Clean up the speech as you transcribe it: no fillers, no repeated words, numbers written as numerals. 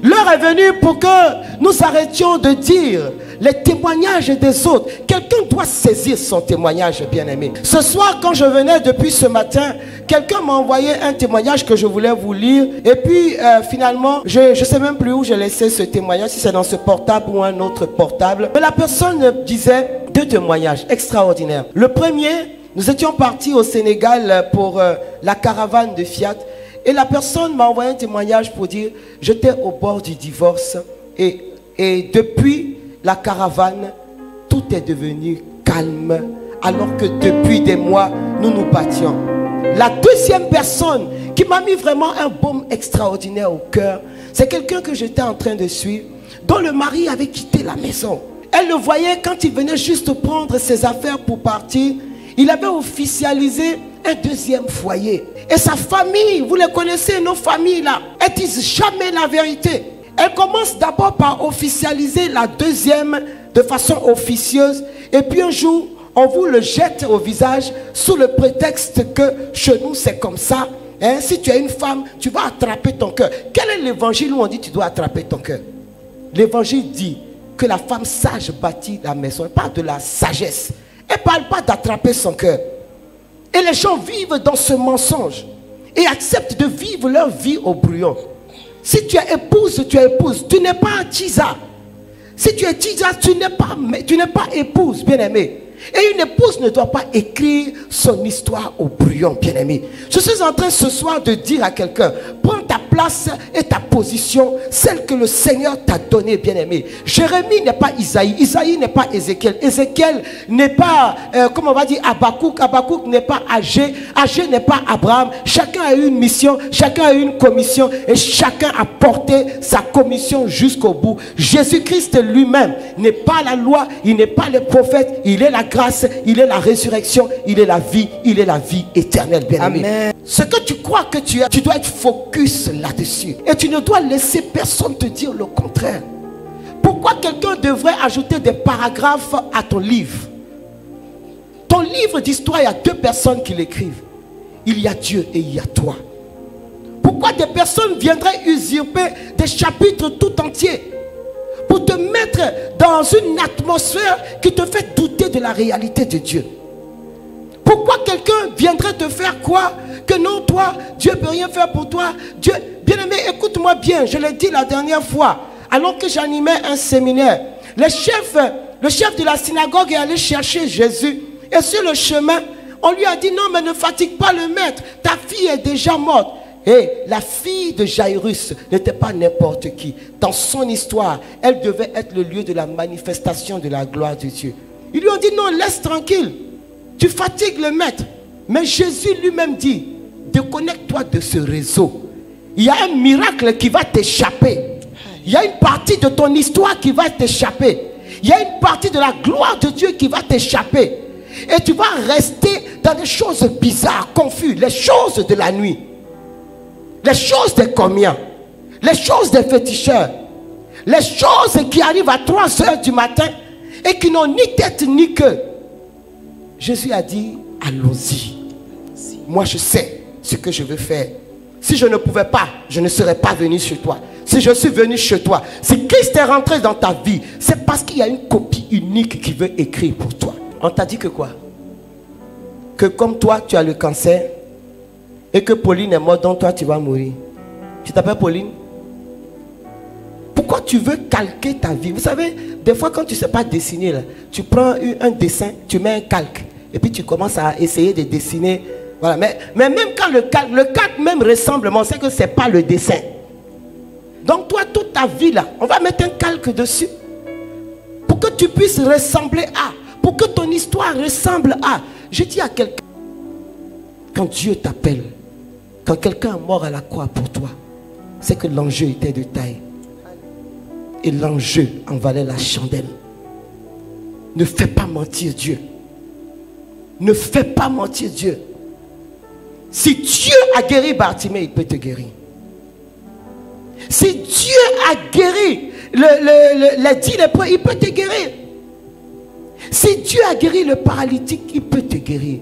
L'heure est venue pour que nous arrêtions de dire les témoignages des autres. Quelqu'un doit saisir son témoignage, bien-aimé. Ce soir, quand je venais depuis ce matin, quelqu'un m'a envoyé un témoignage que je voulais vous lire. Et puis, finalement, je ne sais même plus où j'ai laissé ce témoignage, si c'est dans ce portable ou un autre portable. Mais la personne disait 2 témoignages extraordinaires. Le premier, nous étions partis au Sénégal pour la caravane de Fiat. Et la personne m'a envoyé un témoignage pour dire, j'étais au bord du divorce et depuis la caravane, tout est devenu calme alors que depuis des mois, nous nous battions. La deuxième personne qui m'a mis vraiment un baume extraordinaire au cœur, c'est quelqu'un que j'étais en train de suivre, dont le mari avait quitté la maison. Elle le voyait quand il venait juste prendre ses affaires pour partir, il avait officialisé un deuxième foyer. Et sa famille, vous les connaissez, nos familles là, elles disent jamais la vérité. Elles commencent d'abord par officialiser la deuxième de façon officieuse. Et puis un jour, on vous le jette au visage sous le prétexte que chez nous c'est comme ça. Hein? Si tu es une femme, tu vas attraper ton cœur. Quel est l'évangile où on dit tu dois attraper ton cœur? L'évangile dit que la femme sage bâtit la maison. Elle parle de la sagesse. Elle ne parle pas d'attraper son cœur. Et les gens vivent dans ce mensonge et acceptent de vivre leur vie au brouillon. Si tu es épouse, tu es épouse. Tu n'es pas tisa. Si tu es tisa, tu n'es pas épouse, bien-aimé. Et une épouse ne doit pas écrire son histoire au brouillon, bien-aimé. Je suis en train ce soir de dire à quelqu'un, prends ta place et ta position, celle que le Seigneur t'a donnée, bien-aimé. Jérémie n'est pas Isaïe, Isaïe n'est pas Ézéchiel, Ézéchiel n'est pas, comment on va dire, Habakkuk, Habakkuk n'est pas Agé, Agé n'est pas Abraham. Chacun a eu une mission, chacun a eu une commission et chacun a porté sa commission jusqu'au bout. Jésus-Christ lui-même n'est pas la loi, il n'est pas le prophète, il est la grâce, il est la résurrection, il est la vie éternelle, bien-aimé. Ce que tu crois que tu es, tu dois être focus là-dessus. Et tu ne dois laisser personne te dire le contraire. Pourquoi quelqu'un devrait ajouter des paragraphes à ton livre? Ton livre d'histoire, il y a 2 personnes qui l'écrivent. Il y a Dieu et il y a toi. Pourquoi des personnes viendraient usurper des chapitres tout entiers pour te mettre dans une atmosphère qui te fait douter de la réalité de Dieu? Pourquoi quelqu'un viendrait te faire croire que non, toi, Dieu ne peut rien faire pour toi? Dieu, bien-aimé, écoute-moi bien, je l'ai dit la dernière fois, alors que j'animais un séminaire. Le chef de la synagogue est allé chercher Jésus. Et sur le chemin, on lui a dit, non, mais ne fatigue pas le maître, ta fille est déjà morte. Et la fille de Jairus n'était pas n'importe qui. Dans son histoire, elle devait être le lieu de la manifestation de la gloire de Dieu. Ils lui ont dit, non, laisse tranquille. Tu fatigues le maître. Mais Jésus lui-même dit, déconnecte-toi de ce réseau. Il y a un miracle qui va t'échapper. Il y a une partie de ton histoire qui va t'échapper. Il y a une partie de la gloire de Dieu qui va t'échapper. Et tu vas rester dans des choses bizarres, confuses, les choses de la nuit. Les choses des commiens, les choses des féticheurs, les choses qui arrivent à 3 h du matin et qui n'ont ni tête ni queue. Jésus a dit, allons-y. Moi je sais ce que je veux faire. Si je ne pouvais pas, je ne serais pas venu chez toi. Si je suis venu chez toi, si Christ est rentré dans ta vie, c'est parce qu'il y a une copie unique qui veut écrire pour toi. On t'a dit que quoi? Que comme toi tu as le cancer, et que Pauline est morte, donc toi tu vas mourir. Tu t'appelles Pauline? Pourquoi tu veux calquer ta vie? Vous savez, des fois quand tu ne sais pas dessiner, là, tu prends un dessin, tu mets un calque. Et puis tu commences à essayer de dessiner. Voilà. Mais même quand le calque même ressemble, on sait que ce n'est pas le dessin. Donc toi, toute ta vie là, on va mettre un calque dessus. Pour que tu puisses ressembler à. Pour que ton histoire ressemble à. Je dis à quelqu'un, quand Dieu t'appelle, quand quelqu'un est mort à la croix pour toi, c'est que l'enjeu était de taille. Et l'enjeu en valait la chandelle. Ne fais pas mentir Dieu. Ne fais pas mentir Dieu. Si Dieu a guéri Bartimée, il peut te guérir. Si Dieu a guéri les 10 lépreux, il peut te guérir. Si Dieu a guéri le paralytique, il peut te guérir.